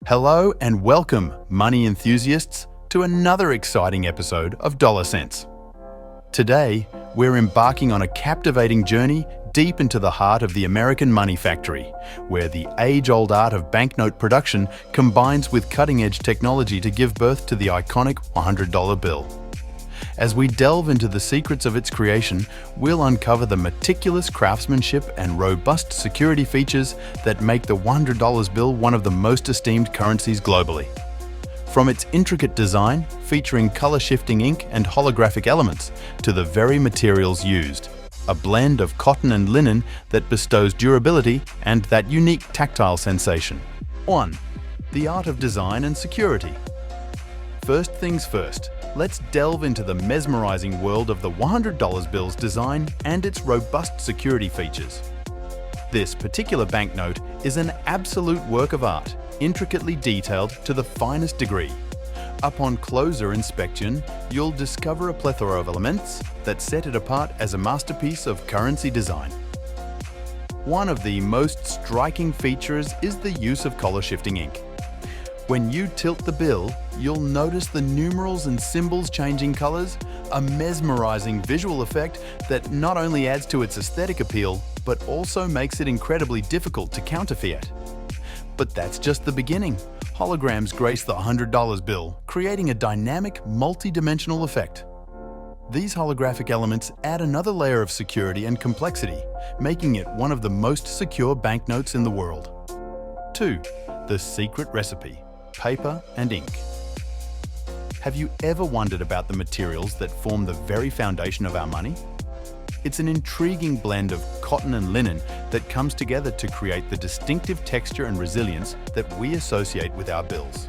Hello and welcome, money enthusiasts, to another exciting episode of Dollar Cents. Today, we're embarking on a captivating journey deep into the heart of the American money factory, where the age-old art of banknote production combines with cutting-edge technology to give birth to the iconic $100 bill. As we delve into the secrets of its creation, we'll uncover the meticulous craftsmanship and robust security features that make the $100 bill one of the most esteemed currencies globally. From its intricate design, featuring color-shifting ink and holographic elements, to the very materials used, a blend of cotton and linen that bestows durability and that unique tactile sensation. 1. The art of design and security. First things first, let's delve into the mesmerizing world of the $100 bill's design and its robust security features. This particular banknote is an absolute work of art, intricately detailed to the finest degree. Upon closer inspection, you'll discover a plethora of elements that set it apart as a masterpiece of currency design. One of the most striking features is the use of color-shifting ink. When you tilt the bill, you'll notice the numerals and symbols changing colors, a mesmerizing visual effect that not only adds to its aesthetic appeal, but also makes it incredibly difficult to counterfeit. But that's just the beginning. Holograms grace the $100 bill, creating a dynamic, multi-dimensional effect. These holographic elements add another layer of security and complexity, making it one of the most secure banknotes in the world. 2. The secret recipe. Paper and ink. Have you ever wondered about the materials that form the very foundation of our money? It's an intriguing blend of cotton and linen that comes together to create the distinctive texture and resilience that we associate with our bills.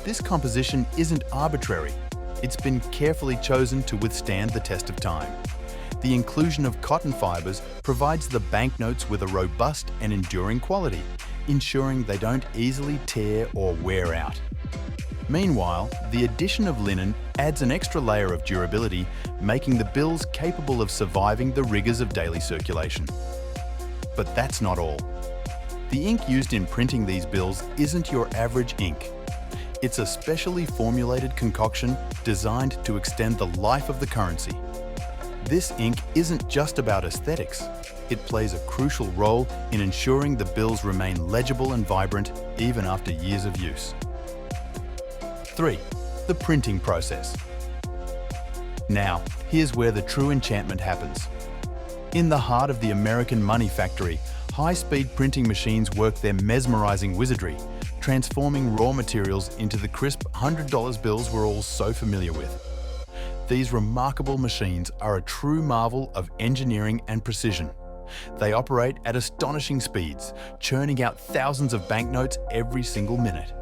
This composition isn't arbitrary. It's been carefully chosen to withstand the test of time. The inclusion of cotton fibers provides the banknotes with a robust and enduring quality, ensuring they don't easily tear or wear out. Meanwhile, the addition of linen adds an extra layer of durability, making the bills capable of surviving the rigors of daily circulation. But that's not all. The ink used in printing these bills isn't your average ink. It's a specially formulated concoction designed to extend the life of the currency. This ink isn't just about aesthetics. It plays a crucial role in ensuring the bills remain legible and vibrant even after years of use. 3. The printing process. Now, here's where the true enchantment happens. In the heart of the American money factory, high-speed printing machines work their mesmerizing wizardry, transforming raw materials into the crisp $100 bills we're all so familiar with. These remarkable machines are a true marvel of engineering and precision. They operate at astonishing speeds, churning out thousands of banknotes every single minute.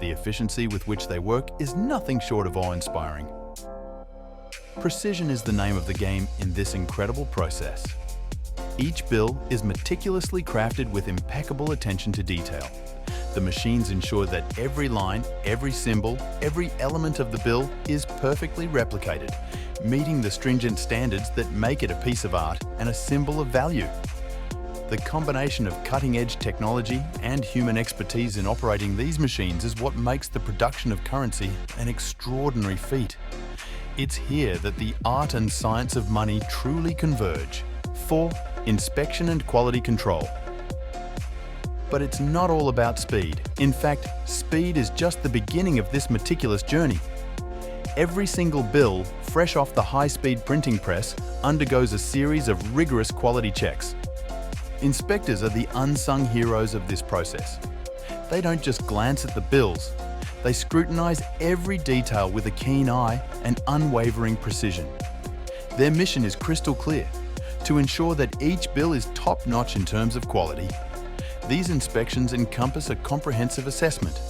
The efficiency with which they work is nothing short of awe-inspiring. Precision is the name of the game in this incredible process. Each bill is meticulously crafted with impeccable attention to detail. The machines ensure that every line, every symbol, every element of the bill is perfectly replicated, meeting the stringent standards that make it a piece of art and a symbol of value. The combination of cutting-edge technology and human expertise in operating these machines is what makes the production of currency an extraordinary feat. It's here that the art and science of money truly converge. 4. Inspection and quality control. But it's not all about speed. In fact, speed is just the beginning of this meticulous journey. Every single bill, fresh off the high-speed printing press, undergoes a series of rigorous quality checks. Inspectors are the unsung heroes of this process. They don't just glance at the bills. They scrutinize every detail with a keen eye and unwavering precision. Their mission is crystal clear: to ensure that each bill is top-notch in terms of quality. These inspections encompass a comprehensive assessment.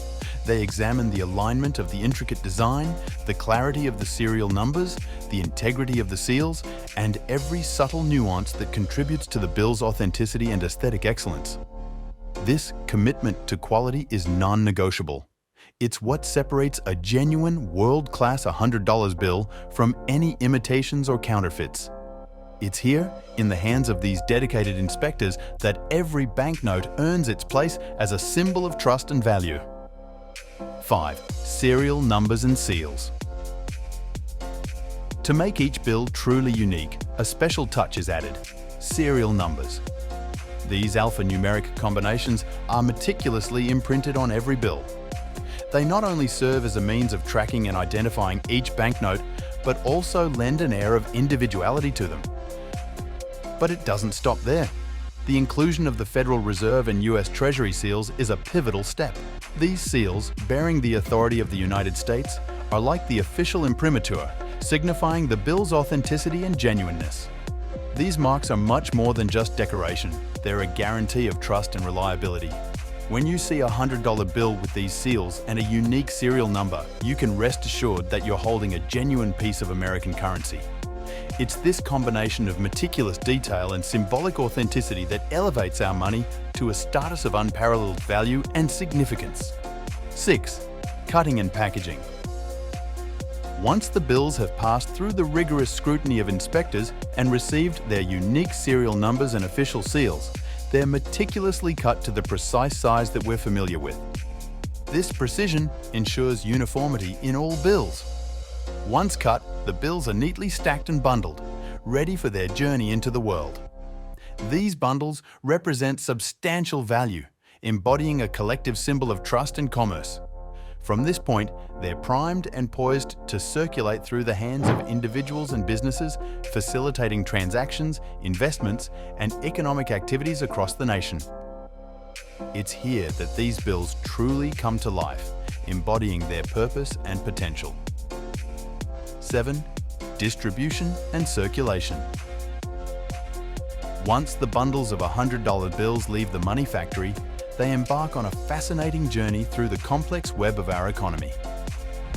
They examine the alignment of the intricate design, the clarity of the serial numbers, the integrity of the seals, and every subtle nuance that contributes to the bill's authenticity and aesthetic excellence. This commitment to quality is non-negotiable. It's what separates a genuine, world-class $100 bill from any imitations or counterfeits. It's here, in the hands of these dedicated inspectors, that every banknote earns its place as a symbol of trust and value. 5. Serial numbers and seals. To make each bill truly unique, a special touch is added: serial numbers. These alphanumeric combinations are meticulously imprinted on every bill. They not only serve as a means of tracking and identifying each banknote, but also lend an air of individuality to them. But it doesn't stop there. The inclusion of the Federal Reserve and US Treasury seals is a pivotal step. These seals, bearing the authority of the United States, are like the official imprimatur, signifying the bill's authenticity and genuineness. These marks are much more than just decoration. They're a guarantee of trust and reliability. When you see a $100 bill with these seals and a unique serial number, you can rest assured that you're holding a genuine piece of American currency. It's this combination of meticulous detail and symbolic authenticity that elevates our money to a status of unparalleled value and significance. 6. Cutting and packaging. Once the bills have passed through the rigorous scrutiny of inspectors and received their unique serial numbers and official seals, they're meticulously cut to the precise size that we're familiar with. This precision ensures uniformity in all bills. Once cut, the bills are neatly stacked and bundled, ready for their journey into the world. These bundles represent substantial value, embodying a collective symbol of trust and commerce. From this point, they're primed and poised to circulate through the hands of individuals and businesses, facilitating transactions, investments, and economic activities across the nation. It's here that these bills truly come to life, embodying their purpose and potential. 7. Distribution and circulation. Once the bundles of $100 bills leave the money factory, they embark on a fascinating journey through the complex web of our economy.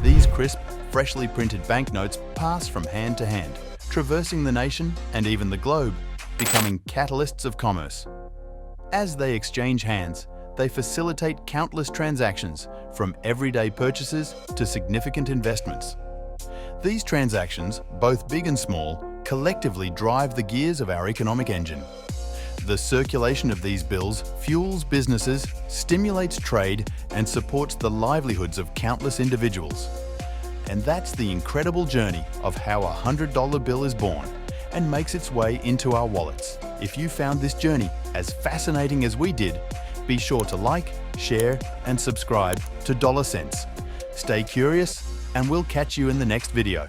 These crisp, freshly printed banknotes pass from hand to hand, traversing the nation and even the globe, becoming catalysts of commerce. As they exchange hands, they facilitate countless transactions, from everyday purchases to significant investments. These transactions, both big and small, collectively drive the gears of our economic engine. The circulation of these bills fuels businesses, stimulates trade, and supports the livelihoods of countless individuals. And that's the incredible journey of how a $100 bill is born and makes its way into our wallets. If you found this journey as fascinating as we did, be sure to like, share, and subscribe to Dollar Cents. Stay curious, and we'll catch you in the next video.